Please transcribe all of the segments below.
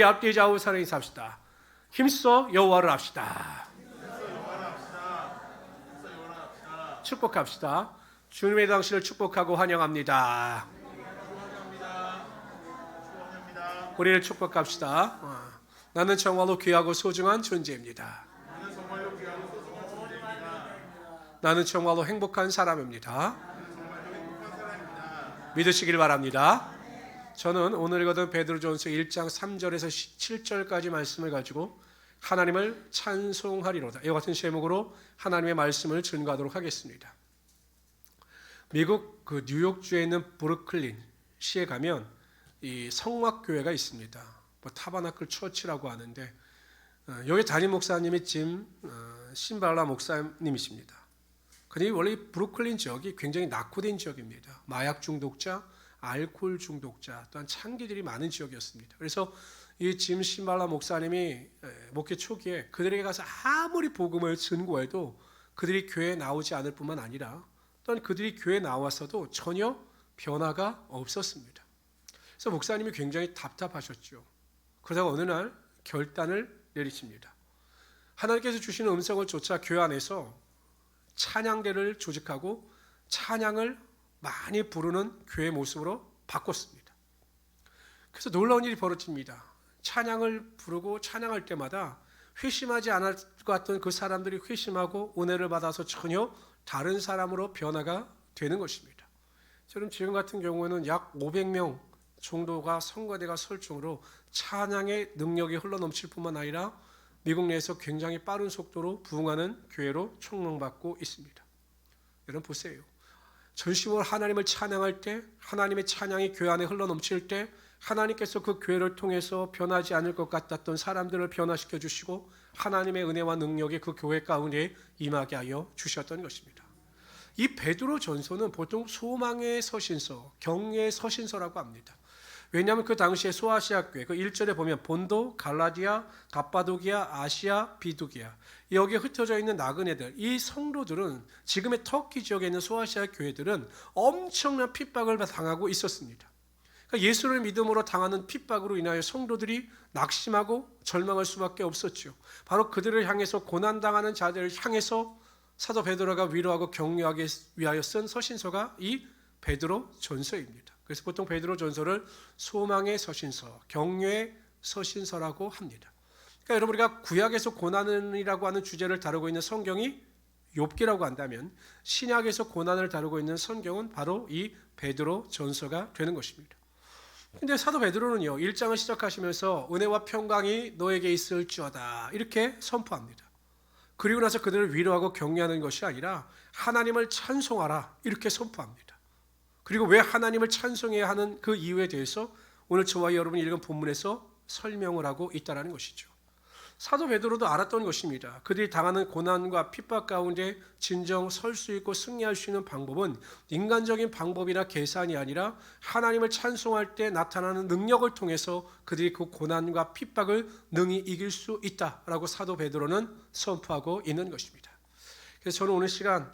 앞뒤 좌우 사랑히 삽시다. 힘써 여호와를 합시다. 축복합시다. 주님의 당신을 축복하고 환영합니다. 우리를 축복합시다. 나는 정말로 귀하고 소중한 존재입니다. 나는 정말로 행복한 사람입니다. 믿으시길 바랍니다. 저는 오늘 읽었던 베드로전서 1장 3절에서 7절까지 말씀을 가지고 하나님을 찬송하리로다, 이와 같은 제목으로 하나님의 말씀을 증거하도록 하겠습니다. 미국 뉴욕주에 있는 브루클린 시에 가면 이 성막교회가 있습니다. 타버나클 처치라고 하는데 여기 담임 목사님이 짐 신발라 목사님이십니다. 그런데 원래 브루클린 지역이 굉장히 낙후된 지역입니다. 마약 중독자, 알코올 중독자, 또한 창기들이 많은 지역이었습니다. 그래서 이 짐 신발라 목사님이 목회 초기에 그들에게 가서 아무리 복음을 증거해도 그들이 교회에 나오지 않을 뿐만 아니라 또한 그들이 교회에 나왔어도 전혀 변화가 없었습니다. 그래서 목사님이 굉장히 답답하셨죠. 그러다가 어느 날 결단을 내리십니다. 하나님께서 주시는 음성을 쫓아 교회 안에서 찬양대를 조직하고 찬양을 많이 부르는 교회 모습으로 바꿨습니다. 그래서 놀라운 일이 벌어집니다. 찬양을 부르고 찬양할 때마다 회심하지 않을 것 같던 그 사람들이 회심하고 은혜를 받아서 전혀 다른 사람으로 변화가 되는 것입니다. 저는 지금 같은 경우에는 약 500명 정도가 성가대가 설정으로 찬양의 능력이 흘러넘칠 뿐만 아니라 미국 내에서 굉장히 빠른 속도로 부흥하는 교회로 총명받고 있습니다. 여러분 보세요. 전심으로 하나님을 찬양할 때, 하나님의 찬양이 교회 안에 흘러넘칠 때 하나님께서 그 교회를 통해서 변하지 않을 것 같았던 사람들을 변화시켜 주시고 하나님의 은혜와 능력이 그 교회 가운데 임하게 하여 주셨던 것입니다. 이 베드로 전서는 보통 소망의 서신서, 경외의 서신서라고 합니다. 왜냐하면 그 당시에 소아시아 교회, 그 1절에 보면 본도, 갈라디아, 갑바도기아, 아시아, 비두기아, 여기에 흩어져 있는 나그네들, 이 성도들은 지금의 터키 지역에 있는 소아시아 교회들은 엄청난 핍박을 당하고 있었습니다. 그러니까 예수를 믿음으로 당하는 핍박으로 인하여 성도들이 낙심하고 절망할 수밖에 없었죠. 바로 그들을 향해서 고난당하는 자들을 향해서 사도 베드로가 위로하고 격려하기 위하여 쓴 서신서가 이 베드로 전서입니다. 그래서 보통 베드로 전서를 소망의 서신서, 격려의 서신서라고 합니다. 그러니까 여러분, 우리가 구약에서 고난이라고 하는 주제를 다루고 있는 성경이 욥기라고 한다면 신약에서 고난을 다루고 있는 성경은 바로 이 베드로 전서가 되는 것입니다. 근데 사도 베드로는요, 1장을 시작하시면서 은혜와 평강이 너에게 있을지어다 이렇게 선포합니다. 그리고 나서 그들을 위로하고 격려하는 것이 아니라 하나님을 찬송하라 이렇게 선포합니다. 그리고 왜 하나님을 찬송해야 하는 그 이유에 대해서 오늘 저와 여러분이 읽은 본문에서 설명을 하고 있다는 것이죠. 사도 베드로도 알았던 것입니다. 그들이 당하는 고난과 핍박 가운데 진정 설 수 있고 승리할 수 있는 방법은 인간적인 방법이나 계산이 아니라 하나님을 찬송할 때 나타나는 능력을 통해서 그들이 그 고난과 핍박을 능히 이길 수 있다라고 사도 베드로는 선포하고 있는 것입니다. 그래서 저는 오늘 시간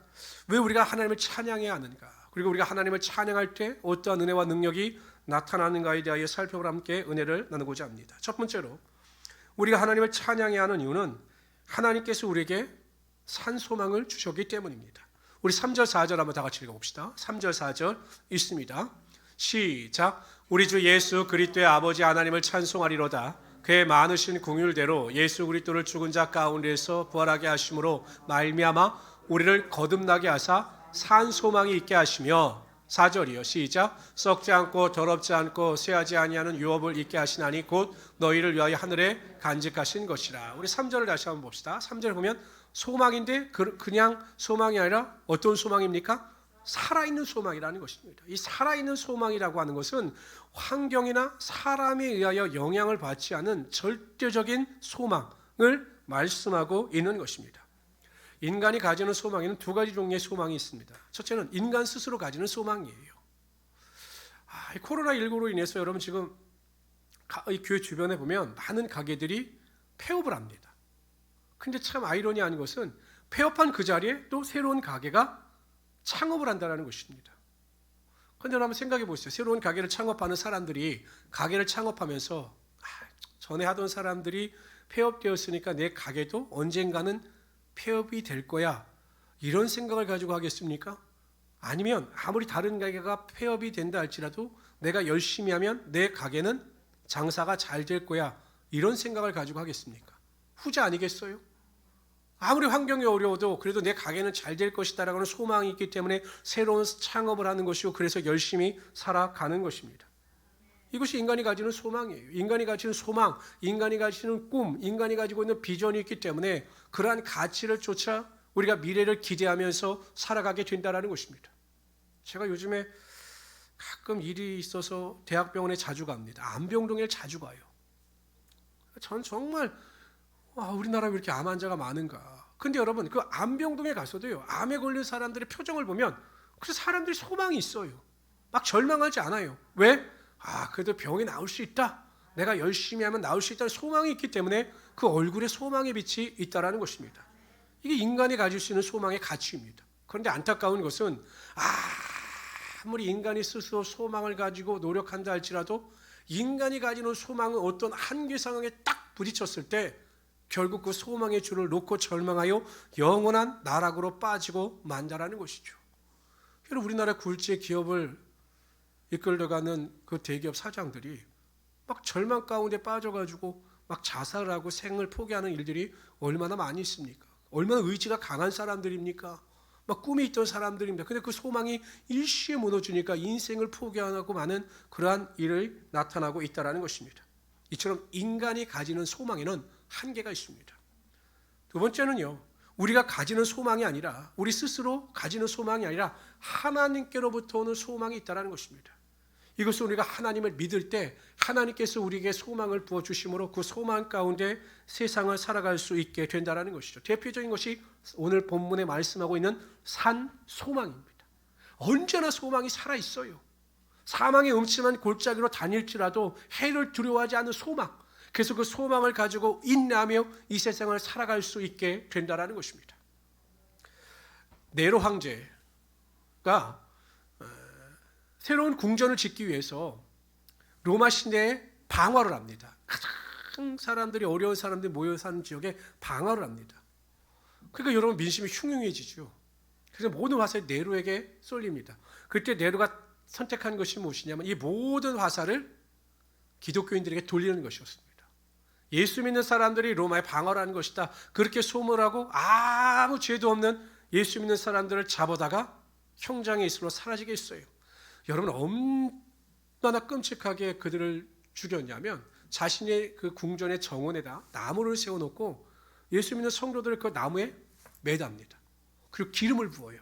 왜 우리가 하나님을 찬양해야 하는가, 그리고 우리가 하나님을 찬양할 때 어떠한 은혜와 능력이 나타나는가에 대하여 살펴보려 함께 은혜를 나누고자 합니다. 첫 번째로 우리가 하나님을 찬양해야 하는 이유는 하나님께서 우리에게 산 소망을 주셨기 때문입니다. 우리 3절 4절 한번 다 같이 읽어봅시다. 3절 4절 있습니다. 시작. 우리 주 예수 그리스도의 아버지 하나님을 찬송하리로다. 그의 많으신 긍휼대로 예수 그리스도를 죽은 자 가운데서 부활하게 하심으로 말미암아 우리를 거듭나게 하사 산 소망이 있게 하시며, 4절이요. 시작. 썩지 않고 더럽지 않고 쇠하지 아니하는 유업을 있게 하시나니 곧 너희를 위하여 하늘에 간직하신 것이라. 우리 3절을 다시 한번 봅시다. 3절에 보면 소망인데 그냥 소망이 아니라 어떤 소망입니까? 살아있는 소망이라는 것입니다. 이 살아있는 소망이라고 하는 것은 환경이나 사람에 의하여 영향을 받지 않은 절대적인 소망을 말씀하고 있는 것입니다. 인간이 가지는 소망에는 두 가지 종류의 소망이 있습니다. 첫째는 인간 스스로 가지는 소망이에요. 코로나19로 인해서 여러분 지금 이 교회 주변에 보면 많은 가게들이 폐업을 합니다. 근데 참 아이러니한 것은 폐업한 그 자리에 또 새로운 가게가 창업을 한다는 것입니다. 그런데 한번 생각해 보세요. 새로운 가게를 창업하는 사람들이 가게를 창업하면서 전에 하던 사람들이 폐업되었으니까 내 가게도 언젠가는 폐업이 될 거야. 이런 생각을 가지고 하겠습니까? 아니면 아무리 다른 가게가 폐업이 된다 할지라도 내가 열심히 하면 내 가게는 장사가 잘 될 거야. 이런 생각을 가지고 하겠습니까? 후자 아니겠어요? 아무리 환경이 어려워도 그래도 내 가게는 잘 될 것이다라고 하는 소망이 있기 때문에 새로운 창업을 하는 것이고 그래서 열심히 살아가는 것입니다. 이것이 인간이 가지는 소망이에요. 인간이 가지는 소망, 인간이 가지는 꿈, 인간이 가지고 있는 비전이 있기 때문에 그러한 가치를 쫓아 우리가 미래를 기대하면서 살아가게 된다는 것입니다. 제가 요즘에 가끔 일이 있어서 대학병원에 자주 갑니다. 암병동에 자주 가요. 전 정말 우리나라에 왜 이렇게 암 환자가 많은가. 근데 여러분 그 암병동에 가서도요. 암에 걸린 사람들의 표정을 보면 그래서 사람들이 소망이 있어요. 막 절망하지 않아요. 왜? 그래도 병이 나을 수 있다. 내가 열심히 하면 나을 수 있다는 소망이 있기 때문에 그 얼굴에 소망의 빛이 있다는 것입니다. 이게 인간이 가질 수 있는 소망의 가치입니다. 그런데 안타까운 것은 아무리 인간이 스스로 소망을 가지고 노력한다 할지라도 인간이 가지는 소망은 어떤 한계 상황에 딱 부딪혔을 때 결국 그 소망의 줄을 놓고 절망하여 영원한 나락으로 빠지고 만다라는 것이죠. 그래서 우리나라 굴지의 기업을 이끌어가는 그 대기업 사장들이 막 절망 가운데 빠져가지고 막 자살을 하고 생을 포기하는 일들이 얼마나 많이 있습니까? 얼마나 의지가 강한 사람들입니까? 막 꿈이 있던 사람들입니다. 근데 그 소망이 일시에 무너지니까 인생을 포기하고 많은 그러한 일이 나타나고 있다는 것입니다. 이처럼 인간이 가지는 소망에는 한계가 있습니다. 두 번째는요. 우리가 가지는 소망이 아니라 우리 스스로 가지는 소망이 아니라 하나님께로부터 오는 소망이 있다는 것입니다. 이것은 우리가 하나님을 믿을 때 하나님께서 우리에게 소망을 부어주심으로 그 소망 가운데 세상을 살아갈 수 있게 된다는 것이죠. 대표적인 것이 오늘 본문에 말씀하고 있는 산소망입니다. 언제나 소망이 살아있어요. 사망의 음침한 골짜기로 다닐지라도 해를 두려워하지 않는 소망. 그래서 그 소망을 가지고 인내하며 이 세상을 살아갈 수 있게 된다는 것입니다. 네로 황제가 새로운 궁전을 짓기 위해서 로마 시내에 방화를 합니다. 가장 사람들이 어려운 사람들이 모여 사는 지역에 방화를 합니다. 그러니까 여러분 민심이 흉흉해지죠. 그래서 모든 화살이 네로에게 쏠립니다. 그때 네로가 선택한 것이 무엇이냐면 이 모든 화살을 기독교인들에게 돌리는 것이었습니다. 예수 믿는 사람들이 로마에 방어를 하는 것이다. 그렇게 소문하고 아무 죄도 없는 예수 믿는 사람들을 잡아다가 형장의 이슬로 사라지게 했어요. 여러분 얼마나 끔찍하게 그들을 죽였냐면 자신의 그 궁전의 정원에다 나무를 세워놓고 예수 믿는 성도들을 그 나무에 매답니다. 그리고 기름을 부어요.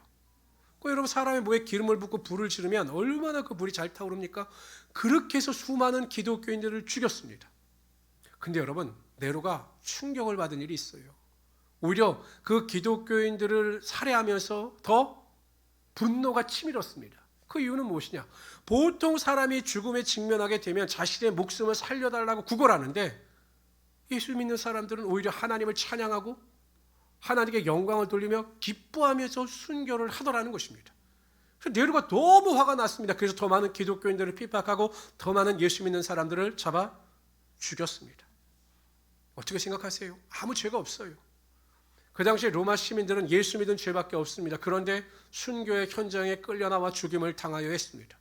여러분 사람의 뭐에 기름을 붓고 불을 지르면 얼마나 그 불이 잘 타오릅니까? 그렇게 해서 수많은 기독교인들을 죽였습니다. 근데 여러분 네로가 충격을 받은 일이 있어요. 오히려 그 기독교인들을 살해하면서 더 분노가 치밀었습니다. 그 이유는 무엇이냐? 보통 사람이 죽음에 직면하게 되면 자신의 목숨을 살려달라고 구걸하는데 예수 믿는 사람들은 오히려 하나님을 찬양하고 하나님께 영광을 돌리며 기뻐하면서 순교를 하더라는 것입니다. 네로가 너무 화가 났습니다. 그래서 더 많은 기독교인들을 핍박하고 더 많은 예수 믿는 사람들을 잡아 죽였습니다. 어떻게 생각하세요? 아무 죄가 없어요. 그 당시에 로마 시민들은 예수 믿은 죄밖에 없습니다. 그런데 순교의 현장에 끌려나와 죽임을 당하여 했습니다.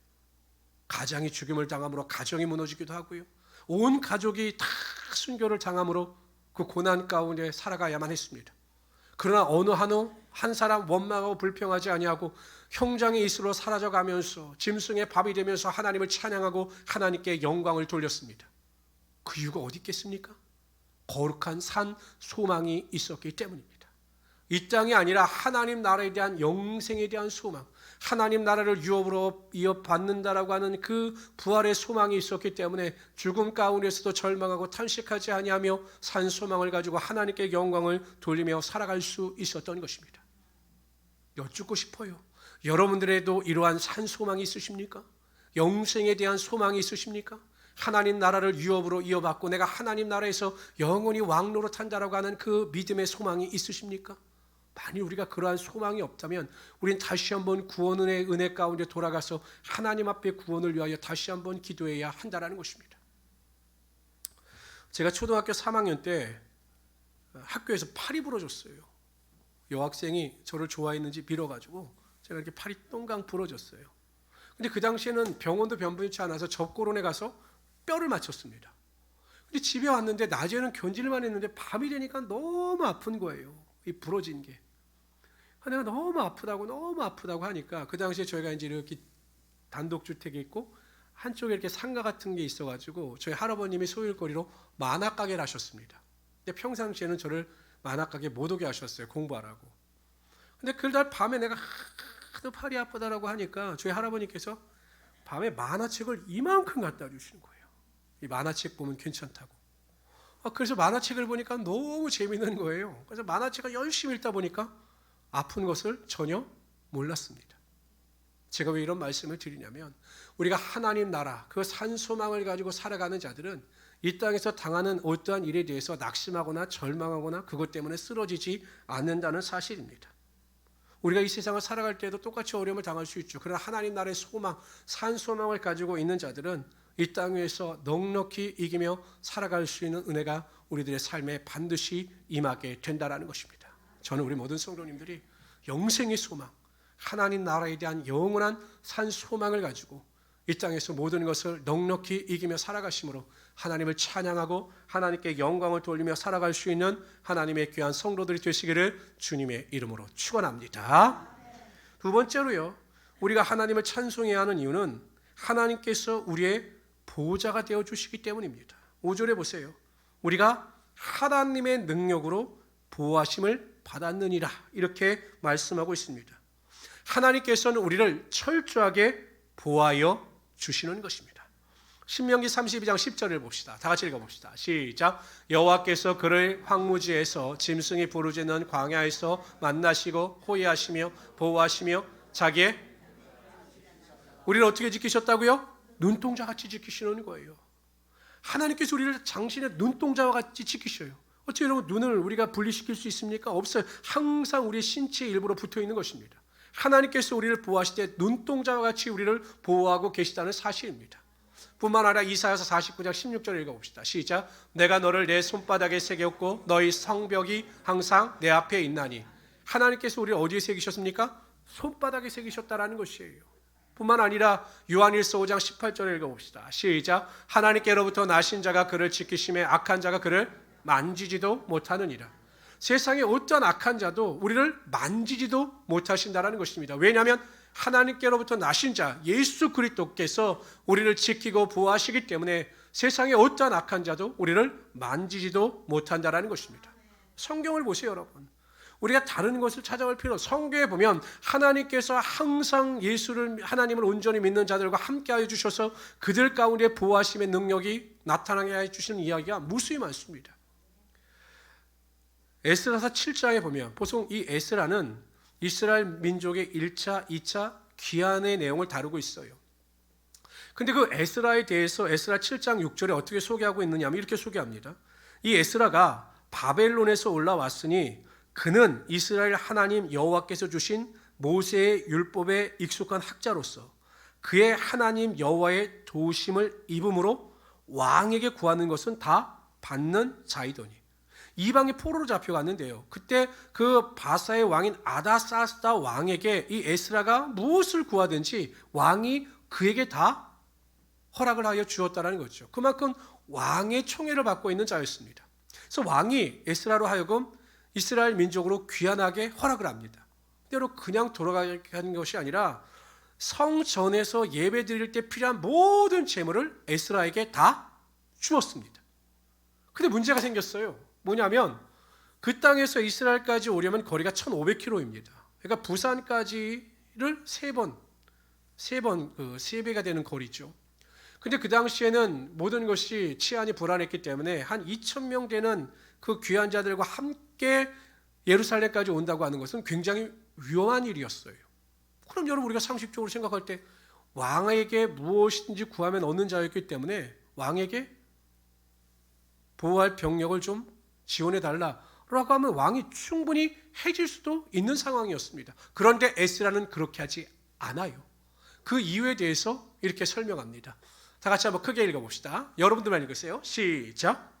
가장이 죽임을 당함으로 가정이 무너지기도 하고요. 온 가족이 다 순교를 당함으로 그 고난 가운데 살아가야만 했습니다. 그러나 어느 한 사람 원망하고 불평하지 아니하고 형장의 이슬로 사라져가면서 짐승의 밥이 되면서 하나님을 찬양하고 하나님께 영광을 돌렸습니다. 그 이유가 어디 있겠습니까? 거룩한 산 소망이 있었기 때문입니다. 이 땅이 아니라 하나님 나라에 대한 영생에 대한 소망, 하나님 나라를 유업으로 이어받는다라고 하는 그 부활의 소망이 있었기 때문에 죽음 가운데서도 절망하고 탄식하지 아니하며 산 소망을 가지고 하나님께 영광을 돌리며 살아갈 수 있었던 것입니다. 여쭙고 싶어요. 여러분들에도 이러한 산 소망이 있으십니까? 영생에 대한 소망이 있으십니까? 하나님 나라를 유업으로 이어받고 내가 하나님 나라에서 영원히 왕노릇 한다라고 하는 그 믿음의 소망이 있으십니까? 만일 우리가 그러한 소망이 없다면 우리는 다시 한번 구원의 은혜 가운데 돌아가서 하나님 앞에 구원을 위하여 다시 한번 기도해야 한다는 것입니다. 제가 초등학교 3학년 때 학교에서 팔이 부러졌어요. 여학생이 저를 좋아했는지 빌어가지고 제가 이렇게 팔이 똥강 부러졌어요. 근데 그 당시에는 병원도 변분치 않아서 접고론에 가서 뼈를 맞췄습니다. 근데 집에 왔는데 낮에는 견딜만 했는데 밤이 되니까 너무 아픈 거예요. 이 부러진 게. 내가 너무 아프다고 하니까 그 당시에 저희가 이제 이렇게 단독주택에 있고 한쪽에 이렇게 상가 같은 게 있어가지고 저희 할아버님이 소일거리로 만화가게를 하셨습니다. 근데 평상시에는 저를 만화가게 못 오게 하셨어요. 공부하라고. 근데 그날 밤에 내가 하도 팔이 아프다라고 하니까 저희 할아버님께서 밤에 만화책을 이만큼 갖다 주시는 거예요. 이 만화책 보면 괜찮다고. 그래서 만화책을 보니까 너무 재밌는 거예요. 그래서 만화책을 열심히 읽다 보니까 아픈 것을 전혀 몰랐습니다. 제가 왜 이런 말씀을 드리냐면 우리가 하나님 나라 그 산소망을 가지고 살아가는 자들은 이 땅에서 당하는 어떠한 일에 대해서 낙심하거나 절망하거나 그것 때문에 쓰러지지 않는다는 사실입니다. 우리가 이 세상을 살아갈 때에도 똑같이 어려움을 당할 수 있죠. 그러나 하나님 나라의 소망, 산소망을 가지고 있는 자들은 이 땅 위에서 넉넉히 이기며 살아갈 수 있는 은혜가 우리들의 삶에 반드시 임하게 된다는 것입니다. 저는 우리 모든 성도님들이 영생의 소망, 하나님 나라에 대한 영원한 산소망을 가지고 이 땅에서 모든 것을 넉넉히 이기며 살아가심으로 하나님을 찬양하고 하나님께 영광을 돌리며 살아갈 수 있는 하나님의 귀한 성도들이 되시기를 주님의 이름으로 축원합니다. 두 번째로요, 우리가 하나님을 찬송해야 하는 이유는 하나님께서 우리의 보호자가 되어주시기 때문입니다. 5절에 보세요. 우리가 하나님의 능력으로 보호하심을 받았느니라 이렇게 말씀하고 있습니다. 하나님께서는 우리를 철저하게 보호하여 주시는 것입니다. 신명기 32장 10절을 봅시다. 다 같이 읽어봅시다. 시작. 여호와께서 그를 황무지에서 짐승이 부르짖는 광야에서 만나시고 호위하시며 보호하시며 자기의 우리를 어떻게 지키셨다고요? 눈동자같이 지키시는 거예요. 하나님께서 우리를 당신의 눈동자와 같이 지키셔요. 어떻게 여러분 눈을 우리가 분리시킬 수 있습니까? 없어요. 항상 우리 신체의 일부로 붙어 있는 것입니다. 하나님께서 우리를 보호하실 때 눈동자와 같이 우리를 보호하고 계시다는 사실입니다. 뿐만 아니라 이사야서 49장 16절 읽어봅시다. 시작. 내가 너를 내 손바닥에 새겼고 너희 성벽이 항상 내 앞에 있나니. 하나님께서 우리를 어디에 새기셨습니까? 손바닥에 새기셨다라는 것이에요. 뿐만 아니라 요한일서 5장 18절을 읽어봅시다. 시작. 하나님께로부터 나신 자가 그를 지키심에 악한 자가 그를 만지지도 못하느니라. 세상에 어떠한 악한 자도 우리를 만지지도 못하신다는 것입니다. 왜냐하면 하나님께로부터 나신 자 예수 그리스도께서 우리를 지키고 보호하시기 때문에 세상에 어떠한 악한 자도 우리를 만지지도 못한다는 것입니다. 성경을 보세요, 여러분. 우리가 다른 것을 찾아갈 필요 없어요. 성경에 보면 하나님께서 항상 하나님을 온전히 믿는 자들과 함께하여 주셔서 그들 가운데 보호하심의 능력이 나타나게 해주시는 이야기가 무수히 많습니다. 에스라서 7장에 보면 보통 이 에스라는 이스라엘 민족의 1차, 2차 귀환의 내용을 다루고 있어요. 근데 그 에스라에 대해서 에스라 7장 6절에 어떻게 소개하고 있느냐 하면 이렇게 소개합니다. 이 에스라가 바벨론에서 올라왔으니 그는 이스라엘 하나님 여호와께서 주신 모세의 율법에 익숙한 학자로서 그의 하나님 여호와의 도우심을 입음으로 왕에게 구하는 것은 다 받는 자이더니 이방의 포로로 잡혀갔는데요. 그때 그 바사의 왕인 아다사스다 왕에게 이 에스라가 무엇을 구하든지 왕이 그에게 다 허락을 하여 주었다는 거죠. 그만큼 왕의 총애를 받고 있는 자였습니다. 그래서 왕이 에스라로 하여금 이스라엘 민족으로 귀환하게 허락을 합니다. 때로 그냥 돌아가게 하는 것이 아니라 성전에서 예배 드릴 때 필요한 모든 재물을 에스라에게 다 주었습니다. 근데 문제가 생겼어요. 뭐냐면 그 땅에서 이스라엘까지 오려면 거리가 1,500km입니다. 그러니까 부산까지를 세 배가 되는 거리죠. 근데 그 당시에는 모든 것이 치안이 불안했기 때문에 한 2,000명 되는 그 귀한 자들과 함께 예루살렘까지 온다고 하는 것은 굉장히 위험한 일이었어요. 그럼 여러분 우리가 상식적으로 생각할 때 왕에게 무엇이든지 구하면 얻는 자였기 때문에 왕에게 보호할 병력을 좀 지원해 달라라고 하면 왕이 충분히 해줄 수도 있는 상황이었습니다. 그런데 에스라는 그렇게 하지 않아요. 그 이유에 대해서 이렇게 설명합니다. 다 같이 한번 크게 읽어봅시다. 여러분들만 읽으세요. 시작.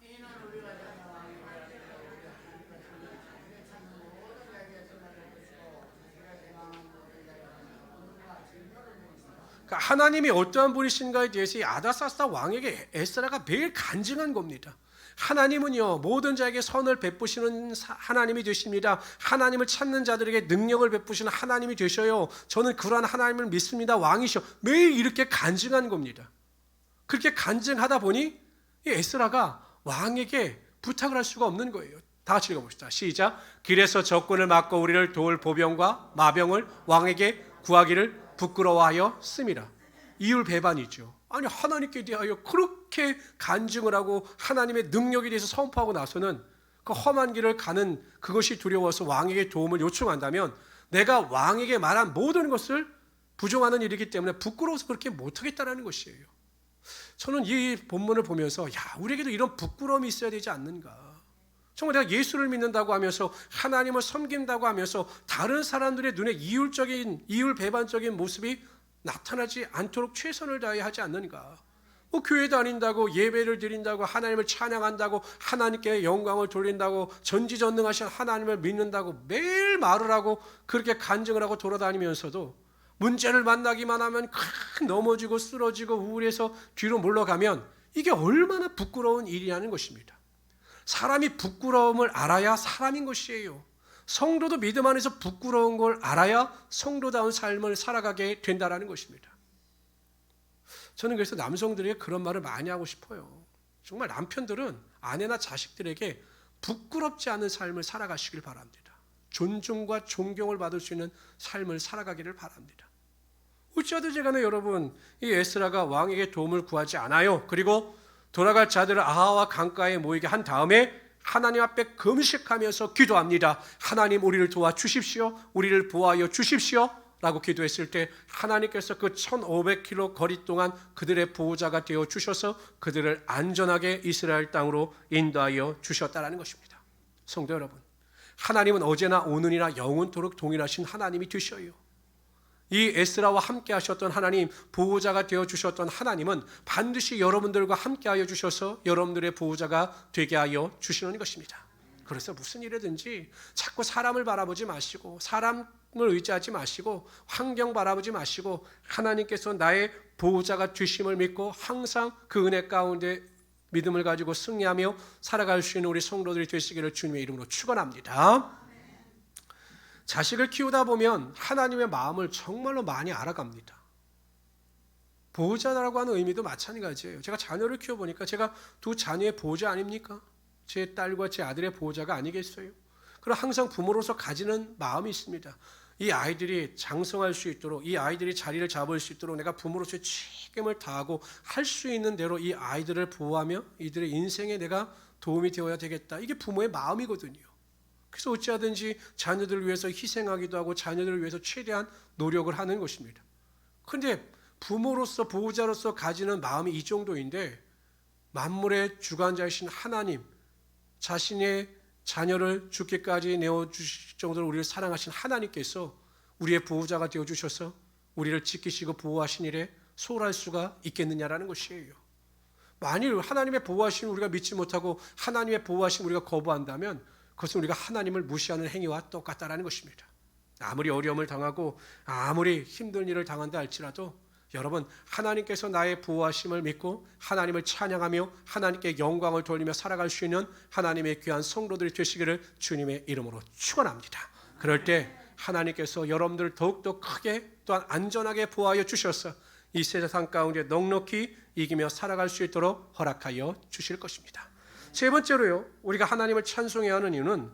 그러니까 하나님이 어떠한 분이신가에 대해서 이 아다사스다 왕에게 에스라가 매일 간증한 겁니다. 하나님은요 모든 자에게 선을 베푸시는 하나님이 되십니다. 하나님을 찾는 자들에게 능력을 베푸시는 하나님이 되셔요. 저는 그러한 하나님을 믿습니다. 왕이셔. 매일 이렇게 간증한 겁니다. 그렇게 간증하다 보니 이 에스라가 왕에게 부탁을 할 수가 없는 거예요. 다 같이 읽어봅시다. 시작. 길에서 적군을 막고 우리를 도울 보병과 마병을 왕에게 구하기를 부끄러워하여 씀이라. 이율배반이죠. 아니 하나님께 대하여 그렇게 간증을 하고 하나님의 능력에 대해서 선포하고 나서는 그 험한 길을 가는 그것이 두려워서 왕에게 도움을 요청한다면 내가 왕에게 말한 모든 것을 부정하는 일이기 때문에 부끄러워서 그렇게 못하겠다는 것이에요. 저는 이 본문을 보면서 우리에게도 이런 부끄러움이 있어야 되지 않는가. 정말 내가 예수를 믿는다고 하면서 하나님을 섬긴다고 하면서 다른 사람들의 눈에 이율배반적인 모습이 나타나지 않도록 최선을 다해야 하지 않는가. 교회 다닌다고 예배를 드린다고 하나님을 찬양한다고 하나님께 영광을 돌린다고 전지전능하신 하나님을 믿는다고 매일 말을 하고 그렇게 간증을 하고 돌아다니면서도 문제를 만나기만 하면 넘어지고 쓰러지고 우울해서 뒤로 물러가면 이게 얼마나 부끄러운 일이라는 것입니다. 사람이 부끄러움을 알아야 사람인 것이에요. 성도도 믿음 안에서 부끄러운 걸 알아야 성도다운 삶을 살아가게 된다는 것입니다. 저는 그래서 남성들에게 그런 말을 많이 하고 싶어요. 정말 남편들은 아내나 자식들에게 부끄럽지 않은 삶을 살아가시길 바랍니다. 존중과 존경을 받을 수 있는 삶을 살아가기를 바랍니다. 어찌하든지 간에 여러분, 이 에스라가 왕에게 도움을 구하지 않아요. 그리고 돌아갈 자들을 아하와 강가에 모이게 한 다음에 하나님 앞에 금식하면서 기도합니다. 하나님 우리를 도와주십시오. 우리를 보호하여 주십시오. 라고 기도했을 때 하나님께서 그 1500km 거리 동안 그들의 보호자가 되어 주셔서 그들을 안전하게 이스라엘 땅으로 인도하여 주셨다는 것입니다. 성도 여러분, 하나님은 어제나 오늘이나 영원토록 동일하신 하나님이 되셔요. 이 에스라와 함께 하셨던 하나님, 보호자가 되어 주셨던 하나님은 반드시 여러분들과 함께 하여 주셔서 여러분들의 보호자가 되게 하여 주시는 것입니다. 그래서 무슨 일이든지 자꾸 사람을 바라보지 마시고 사람을 의지하지 마시고 환경 바라보지 마시고 하나님께서 나의 보호자가 되심을 믿고 항상 그 은혜 가운데 믿음을 가지고 승리하며 살아갈 수 있는 우리 성도들이 되시기를 주님의 이름으로 축원합니다. 자식을 키우다 보면 하나님의 마음을 정말로 많이 알아갑니다. 보호자라고 하는 의미도 마찬가지예요. 제가 자녀를 키워보니까 제가 두 자녀의 보호자 아닙니까? 제 딸과 제 아들의 보호자가 아니겠어요? 그럼 항상 부모로서 가지는 마음이 있습니다. 이 아이들이 장성할 수 있도록, 이 아이들이 자리를 잡을 수 있도록 내가 부모로서의 책임을 다하고 할 수 있는 대로 이 아이들을 보호하며 이들의 인생에 내가 도움이 되어야 되겠다. 이게 부모의 마음이거든요. 그래서 어찌하든지 자녀들을 위해서 희생하기도 하고 자녀들을 위해서 최대한 노력을 하는 것입니다. 그런데 부모로서 보호자로서 가지는 마음이 이 정도인데 만물의 주관자이신 하나님, 자신의 자녀를 죽기까지 내어주실 정도로 우리를 사랑하신 하나님께서 우리의 보호자가 되어주셔서 우리를 지키시고 보호하신 일에 소홀할 수가 있겠느냐라는 것이에요. 만일 하나님의 보호하심 우리가 믿지 못하고 하나님의 보호하심 우리가 거부한다면 그것은 우리가 하나님을 무시하는 행위와 똑같다는 것입니다. 아무리 어려움을 당하고 아무리 힘든 일을 당한다 할지라도 여러분, 하나님께서 나의 보호하심을 믿고 하나님을 찬양하며 하나님께 영광을 돌리며 살아갈 수 있는 하나님의 귀한 성도들이 되시기를 주님의 이름으로 축원합니다. 그럴 때 하나님께서 여러분들을 더욱더 크게 또한 안전하게 보호하여 주셔서 이 세상 가운데 넉넉히 이기며 살아갈 수 있도록 허락하여 주실 것입니다. 세 번째로요, 우리가 하나님을 찬송해야 하는 이유는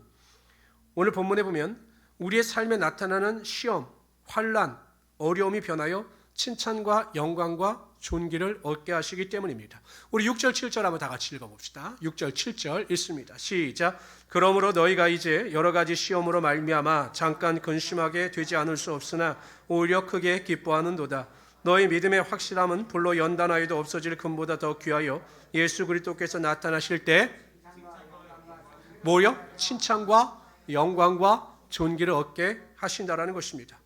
오늘 본문에 보면 우리의 삶에 나타나는 시험, 환난, 어려움이 변하여 칭찬과 영광과 존귀를 얻게 하시기 때문입니다. 우리 6절 7절 한번 다 같이 읽어봅시다. 6절 7절 읽습니다. 시작. 그러므로 너희가 이제 여러 가지 시험으로 말미암아 잠깐 근심하게 되지 않을 수 없으나 오히려 크게 기뻐하는도다. 너희 믿음의 확실함은 불로 연단하여도 없어질 금보다 더 귀하여 예수 그리스도께서 나타나실 때 뭐요? 칭찬과 영광과 존귀를 얻게 하신다라는 것입니다.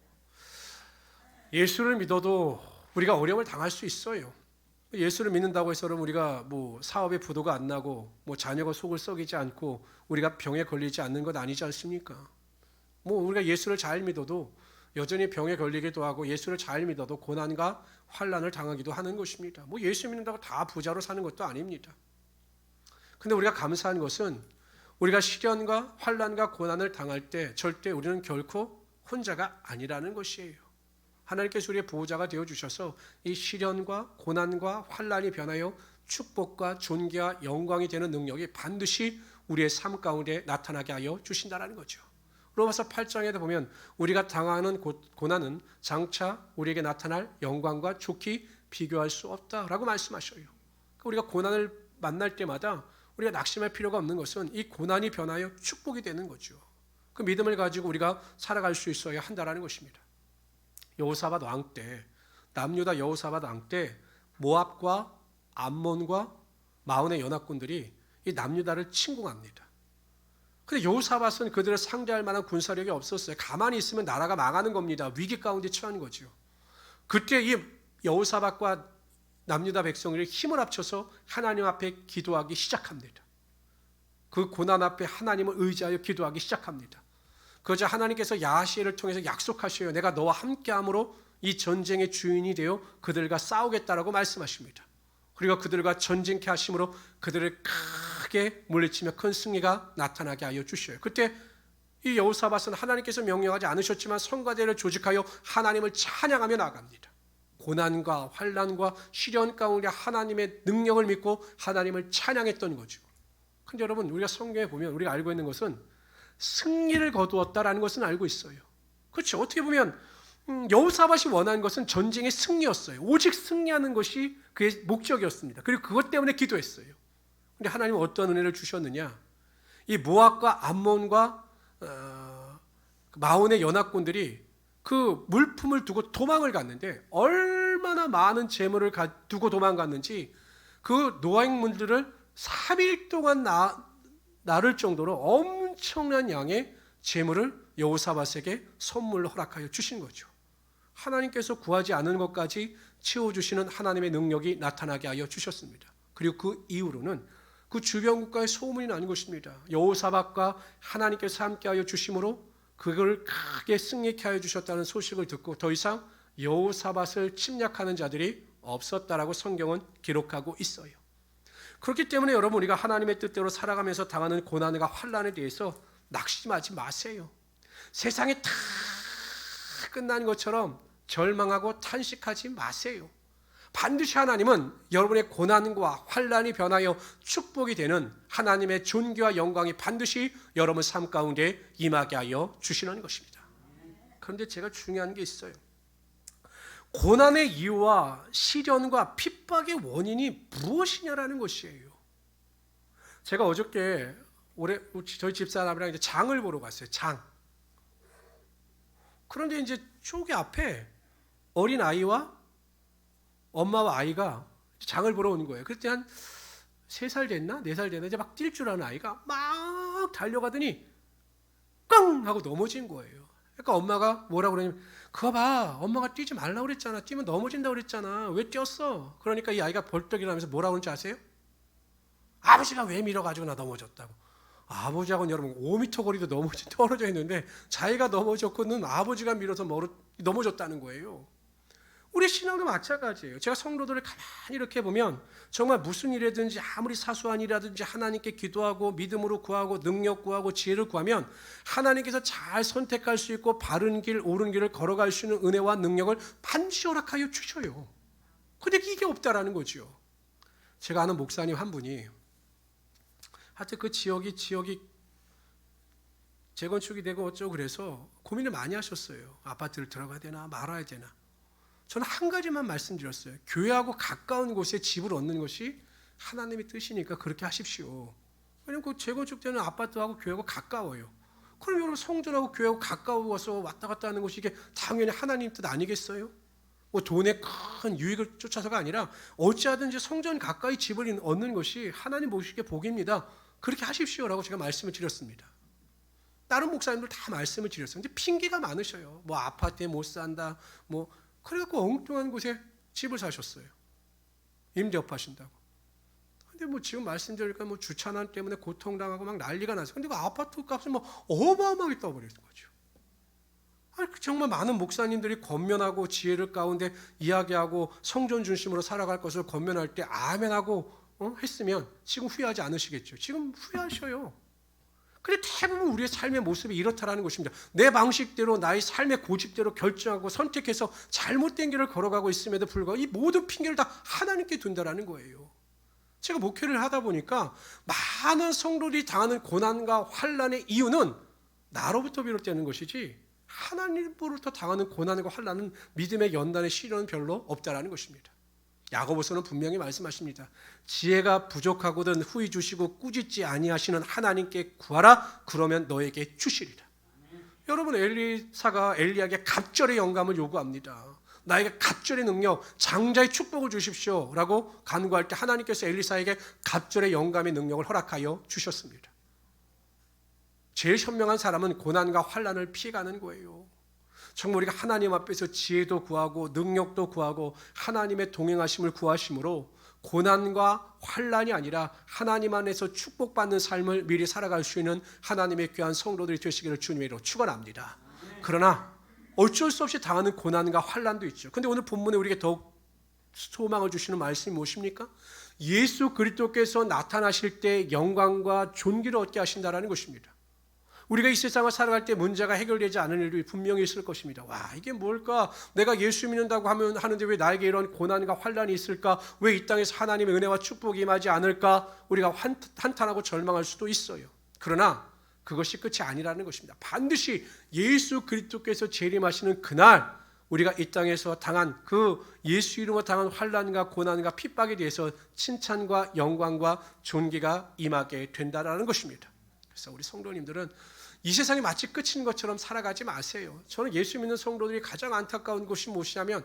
예수를 믿어도 우리가 어려움을 당할 수 있어요. 예수를 믿는다고 해서 우리가 사업에 부도가 안 나고 자녀가 속을 썩이지 않고 우리가 병에 걸리지 않는 것 아니지 않습니까? 우리가 예수를 잘 믿어도 여전히 병에 걸리기도 하고 예수를 잘 믿어도 고난과 환난을 당하기도 하는 것입니다. 뭐 예수 믿는다고 다 부자로 사는 것도 아닙니다. 근데 우리가 감사한 것은 우리가 시련과 환난과 고난을 당할 때 절대 우리는 결코 혼자가 아니라는 것이에요. 하나님께서 우리의 보호자가 되어주셔서 이 시련과 고난과 환난이 변하여 축복과 존귀와 영광이 되는 능력이 반드시 우리의 삶 가운데 나타나게 하여 주신다는 거죠. 로마서 8장에도 보면 우리가 당하는 고난은 장차 우리에게 나타날 영광과 좋게 비교할 수 없다라고 말씀하셔요. 우리가 고난을 만날 때마다 우리가 낙심할 필요가 없는 것은 이 고난이 변하여 축복이 되는 거죠. 그 믿음을 가지고 우리가 살아갈 수 있어야 한다는 것입니다. 여호사밧 왕 때, 남유다 여호사밧 왕 때 모압과 암몬과 마온의 연합군들이 이 남유다를 침공합니다. 근데 여호사밧은 그들을 상대할 만한 군사력이 없었어요. 가만히 있으면 나라가 망하는 겁니다. 위기 가운데 처한 거죠. 그때 이 여호사밧과 남유다 백성들이 힘을 합쳐서 하나님 앞에 기도하기 시작합니다. 그 고난 앞에 하나님을 의지하여 기도하기 시작합니다. 그러자 하나님께서 야하시엘을 통해서 약속하셔요. 내가 너와 함께함으로 이 전쟁의 주인이 되어 그들과 싸우겠다라고 말씀하십니다. 그리고 그들과 전쟁케 하심으로 그들을 크게 물리치며 큰 승리가 나타나게 하여 주셔요. 그때 이 여호사밧은 하나님께서 명령하지 않으셨지만 성가대를 조직하여 하나님을 찬양하며 나갑니다. 고난과 환난과 시련 가운데 하나님의 능력을 믿고 하나님을 찬양했던 거죠. 근데 여러분 우리가 성경에 보면 우리가 알고 있는 것은 승리를 거두었다라는 것은 알고 있어요. 그렇죠. 어떻게 보면 여호사밧이 원한 것은 전쟁의 승리였어요. 오직 승리하는 것이 그의 목적이었습니다. 그리고 그것 때문에 기도했어요. 근데 하나님은 어떤 은혜를 주셨느냐? 이 모압과 암몬과 마온의 연합군들이 그 물품을 두고 도망을 갔는데 얼마나 많은 재물을 두고 도망갔는지 그 노획문들을 3일 동안 나를 정도로 엄청난 양의 재물을 여호사밧에게 선물로 허락하여 주신 거죠. 하나님께서 구하지 않은 것까지 채워주시는 하나님의 능력이 나타나게 하여 주셨습니다. 그리고 그 이후로는 그 주변 국가에 소문이 난 것입니다. 여호사밧과 하나님께서 함께하여 주심으로 그걸 크게 승리케 하여 주셨다는 소식을 듣고 더 이상 여호사밧을 침략하는 자들이 없었다라고 성경은 기록하고 있어요. 그렇기 때문에 여러분 우리가 하나님의 뜻대로 살아가면서 당하는 고난과 환난에 대해서 낙심하지 마세요. 세상이 다 끝난 것처럼 절망하고 탄식하지 마세요. 반드시 하나님은 여러분의 고난과 환난이 변하여 축복이 되는 하나님의 존귀와 영광이 반드시 여러분 삶 가운데 임하게 하여 주시는 것입니다. 그런데 제가 중요한 게 있어요. 고난의 이유와 시련과 핍박의 원인이 무엇이냐라는 것이에요. 제가 어저께 저희 집사람이랑 이제 장을 보러 갔어요. 장. 그런데 이제 저기 앞에 어린 아이와 엄마와 아이가 장을 보러 오는 거예요. 그때 한 3살 됐나? 4살 됐나? 이제 막 뛸 줄 아는 아이가 막 달려가더니 꽝! 하고 넘어진 거예요. 그러니까 엄마가 뭐라고 그러냐면 그거 봐. 엄마가 뛰지 말라고 그랬잖아. 뛰면 넘어진다고 그랬잖아. 왜 뛰었어? 그러니까 이 아이가 벌떡 일어나면서 뭐라고 하는지 아세요? 아버지가 왜 밀어가지고 나 넘어졌다고. 아버지하고는 여러분 5m 거리도 떨어져 있는데 자기가 넘어졌고는 아버지가 밀어서 넘어졌다는 거예요. 우리 신앙도 마찬가지예요. 제가 성도들을 가만히 이렇게 보면 정말 무슨 일이든지 아무리 사소한 일이라든지 하나님께 기도하고 믿음으로 구하고 능력 구하고 지혜를 구하면 하나님께서 잘 선택할 수 있고 바른 길, 옳은 길을 걸어갈 수 있는 은혜와 능력을 반드시 허락하여 주셔요. 근데 이게 없다라는 거죠. 제가 아는 목사님 한 분이 하여튼 그 지역이 재건축이 되고 어쩌고 그래서 고민을 많이 하셨어요. 아파트를 들어가야 되나 말아야 되나. 저는 한 가지만 말씀드렸어요. 교회하고 가까운 곳에 집을 얻는 것이 하나님의 뜻이니까 그렇게 하십시오. 왜냐하면 그 재건축되는 아파트하고 교회하고 가까워요. 그럼 여러분 성전하고 교회하고 가까워서 왔다 갔다 하는 것이 이게 당연히 하나님 뜻 아니겠어요? 뭐 돈의 큰 유익을 쫓아서가 아니라 어찌하든지 성전 가까이 집을 얻는 것이 하나님 보시기에 복입니다. 그렇게 하십시오라고 제가 말씀을 드렸습니다. 다른 목사님들 다 말씀을 드렸어요. 근데 핑계가 많으셔요. 뭐 아파트에 못 산다. 뭐 그래갖고 엉뚱한 곳에 집을 사셨어요. 임대업하신다고. 근데 뭐 지금 말씀드리니까 뭐 주차난 때문에 고통당하고 막 난리가 나서. 근데 그 아파트 값은 뭐 어마어마하게 떠버리는 거죠. 정말 많은 목사님들이 권면하고 지혜를 가운데 이야기하고 성전 중심으로 살아갈 것을 권면할 때 아멘하고 했으면 지금 후회하지 않으시겠죠? 지금 후회하셔요. 근데 대부분 우리의 삶의 모습이 이렇다라는 것입니다. 내 방식대로 나의 삶의 고집대로 결정하고 선택해서 잘못된 길을 걸어가고 있음에도 불구하고 이 모든 핑계를 다 하나님께 둔다라는 거예요. 제가 목회를 하다 보니까 많은 성도들이 당하는 고난과 환난의 이유는 나로부터 비롯되는 것이지 하나님으로부터 당하는 고난과 환난은 믿음의 연단의 시련은 별로 없다라는 것입니다. 야고보서는 분명히 말씀하십니다. 지혜가 부족하거든 후히 주시고 꾸짖지 아니하시는 하나님께 구하라. 그러면 너에게 주시리라. 여러분, 엘리사가 엘리야에게 갑절의 영감을 요구합니다. 나에게 갑절의 능력, 장자의 축복을 주십시오 라고 간구할 때 하나님께서 엘리사에게 갑절의 영감의 능력을 허락하여 주셨습니다. 제일 현명한 사람은 고난과 환난을 피해가는 거예요. 정말 우리가 하나님 앞에서 지혜도 구하고 능력도 구하고 하나님의 동행하심을 구하심으로 고난과 환난이 아니라 하나님 안에서 축복받는 삶을 미리 살아갈 수 있는 하나님의 귀한 성도들이 되시기를 주님으로 축원합니다. 그러나 어쩔 수 없이 당하는 고난과 환난도 있죠. 그런데 오늘 본문에 우리에게 더욱 소망을 주시는 말씀이 무엇입니까? 예수 그리스도께서 나타나실 때 영광과 존귀를 얻게 하신다라는 것입니다. 우리가 이 세상을 살아갈 때 문제가 해결되지 않은 일이 분명히 있을 것입니다. 와, 이게 뭘까? 내가 예수 믿는다고 하는데 왜 나에게 이런 고난과 환난이 있을까? 왜 이 땅에서 하나님의 은혜와 축복이 임하지 않을까? 우리가 한탄하고 절망할 수도 있어요. 그러나 그것이 끝이 아니라는 것입니다. 반드시 예수 그리스도께서 재림하시는 그날 우리가 이 땅에서 당한 그 예수 이름으로 당한 환난과 고난과 핍박에 대해서 칭찬과 영광과 존귀가 임하게 된다라는 것입니다. 그래서 우리 성도님들은 이 세상이 마치 끝인 것처럼 살아가지 마세요. 저는 예수 믿는 성도들이 가장 안타까운 것이 무엇이냐면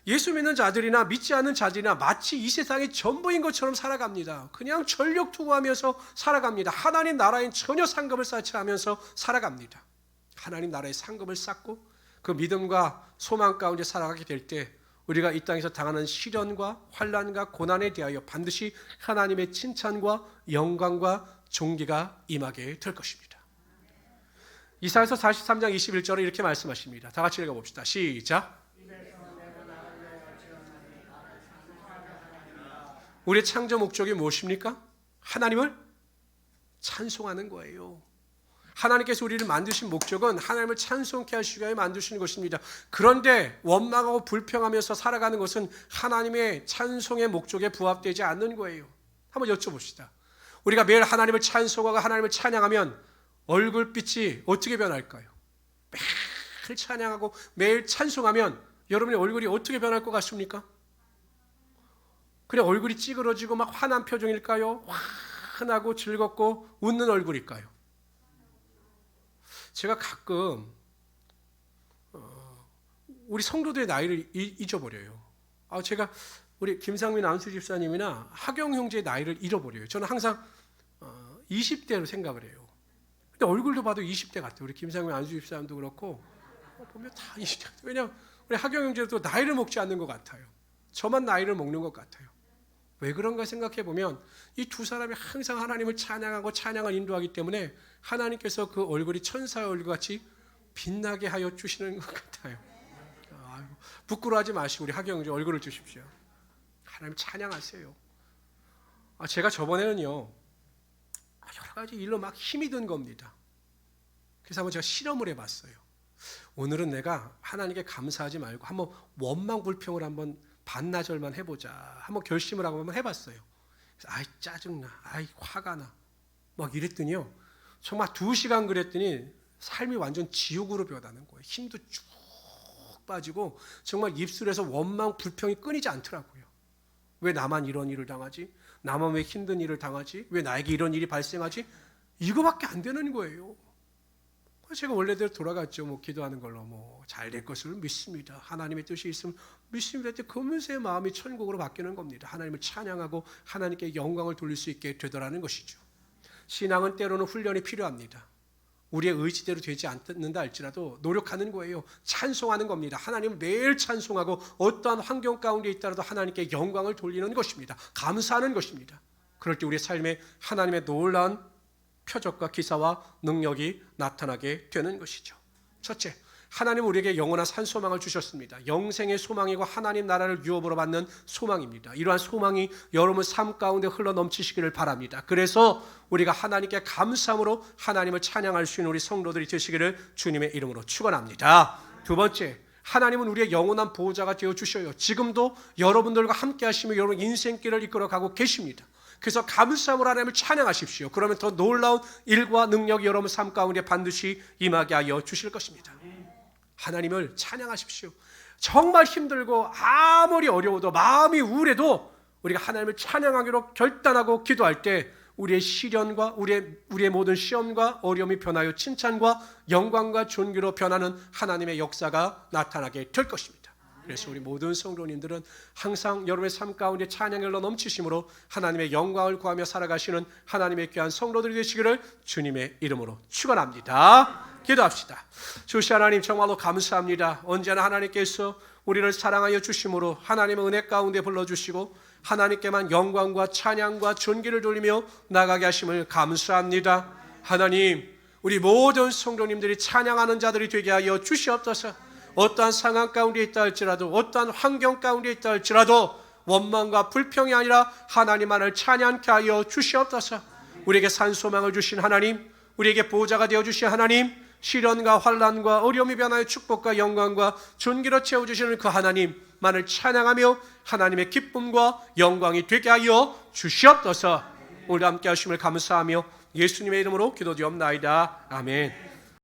예수 믿는 자들이나 믿지 않는 자들이나 마치 이 세상의 전부인 것처럼 살아갑니다. 그냥 전력 투구하면서 살아갑니다. 하나님 나라에 전혀 상급을 쌓지 않으면서 살아갑니다. 하나님 나라의 상급을 쌓고 그 믿음과 소망 가운데 살아가게 될 때 우리가 이 땅에서 당하는 시련과 환난과 고난에 대하여 반드시 하나님의 칭찬과 영광과 존귀가 임하게 될 것입니다. 이사야서 43장 21절에 이렇게 말씀하십니다. 다 같이 읽어봅시다. 시작. 우리의 창조 목적이 무엇입니까? 하나님을 찬송하는 거예요. 하나님께서 우리를 만드신 목적은 하나님을 찬송케 하시기 위해 만드신 것입니다. 그런데 원망하고 불평하면서 살아가는 것은 하나님의 찬송의 목적에 부합되지 않는 거예요. 한번 여쭤봅시다. 우리가 매일 하나님을 찬송하고 하나님을 찬양하면 얼굴빛이 어떻게 변할까요? 매일 찬양하고 매일 찬송하면 여러분의 얼굴이 어떻게 변할 것 같습니까? 그냥 얼굴이 찌그러지고 막 환한 표정일까요? 환하고 즐겁고 웃는 얼굴일까요? 제가 가끔 우리 성도들의 나이를 잊어버려요. 제가 우리 김상민 안수 집사님이나 하경 형제의 나이를 잃어버려요. 저는 항상 20대로 생각을 해요. 근데 얼굴도 봐도 20대 같아요. 우리 김상민 안수 집사님도 그렇고 보면 다 20대 같아요. 왜냐하면 우리 하경 형제도 나이를 먹지 않는 것 같아요. 저만 나이를 먹는 것 같아요. 왜 그런가 생각해 보면 이 두 사람이 항상 하나님을 찬양하고 찬양을 인도하기 때문에 하나님께서 그 얼굴이 천사의 얼굴같이 빛나게 하여 주시는 것 같아요. 부끄러워하지 마시고 우리 하경 형제 얼굴을 주십시오. 하나님 찬양하세요. 제가 저번에는요 여러 가지 일로 막 힘이 든 겁니다. 그래서 한번 제가 실험을 해봤어요. 오늘은 내가 하나님께 감사하지 말고 한번 원망 불평을 한번 반나절만 해보자. 한번 결심을 하고 한번 해봤어요. 그래서 아이 짜증나, 아이 화가 나, 막 이랬더니요. 정말 2시간 그랬더니 삶이 완전 지옥으로 변하는 거예요. 힘도 쭉 빠지고 정말 입술에서 원망 불평이 끊이지 않더라고요. 왜 나만 이런 일을 당하지? 나만 왜 힘든 일을 당하지? 왜 나에게 이런 일이 발생하지? 이거밖에 안 되는 거예요. 제가 원래대로 돌아갔죠. 기도하는 걸로 잘 될 것을 믿습니다. 하나님의 뜻이 있으면 믿습니다. 금세 마음이 천국으로 바뀌는 겁니다. 하나님을 찬양하고 하나님께 영광을 돌릴 수 있게 되더라는 것이죠. 신앙은 때로는 훈련이 필요합니다. 우리의 의지대로 되지 않는다 할지라도 노력하는 거예요. 찬송하는 겁니다. 하나님을 매일 찬송하고 어떠한 환경 가운데 있더라도 하나님께 영광을 돌리는 것입니다. 감사하는 것입니다. 그럴 때 우리의 삶에 하나님의 놀라운 표적과 기사와 능력이 나타나게 되는 것이죠. 첫째, 하나님 우리에게 영원한 산소망을 주셨습니다. 영생의 소망이고 하나님 나라를 유업으로 받는 소망입니다. 이러한 소망이 여러분 삶 가운데 흘러넘치시기를 바랍니다. 그래서 우리가 하나님께 감사함으로 하나님을 찬양할 수 있는 우리 성도들이 되시기를 주님의 이름으로 축원합니다. 두 번째, 하나님은 우리의 영원한 보호자가 되어주셔요. 지금도 여러분들과 함께 하시며 여러분 인생길을 이끌어가고 계십니다. 그래서 감사함으로 하나님을 찬양하십시오. 그러면 더 놀라운 일과 능력이 여러분 삶 가운데 반드시 임하게 하여 주실 것입니다. 하나님을 찬양하십시오. 정말 힘들고 아무리 어려워도 마음이 우울해도 우리가 하나님을 찬양하기로 결단하고 기도할 때 우리의 시련과 우리의 모든 시험과 어려움이 변하여 칭찬과 영광과 존귀로 변하는 하나님의 역사가 나타나게 될 것입니다. 그래서 우리 모든 성도님들은 항상 여러분의 삶 가운데 찬양으로 넘치심으로 하나님의 영광을 구하며 살아가시는 하나님의 귀한 성도들이 되시기를 주님의 이름으로 축원합니다. 기도합시다. 주시 하나님 정말로 감사합니다. 언제나 하나님께서 우리를 사랑하여 주심으로 하나님의 은혜 가운데 불러주시고 하나님께만 영광과 찬양과 존귀를 돌리며 나가게 하심을 감사합니다. 하나님, 우리 모든 성도님들이 찬양하는 자들이 되게 하여 주시옵소서. 어떠한 상황 가운데 있다 할지라도 어떠한 환경 가운데 있다 할지라도 원망과 불평이 아니라 하나님만을 찬양케 하여 주시옵소서. 우리에게 산소망을 주신 하나님, 우리에게 보호자가 되어주신 하나님, 시련과 환난과 어려움이 변하여 축복과 영광과 존귀로 채워주시는 그 하나님만을 찬양하며 하나님의 기쁨과 영광이 되게 하여 주시옵소서. 오늘 함께 하심을 감사하며 예수님의 이름으로 기도드리옵나이다. 아멘.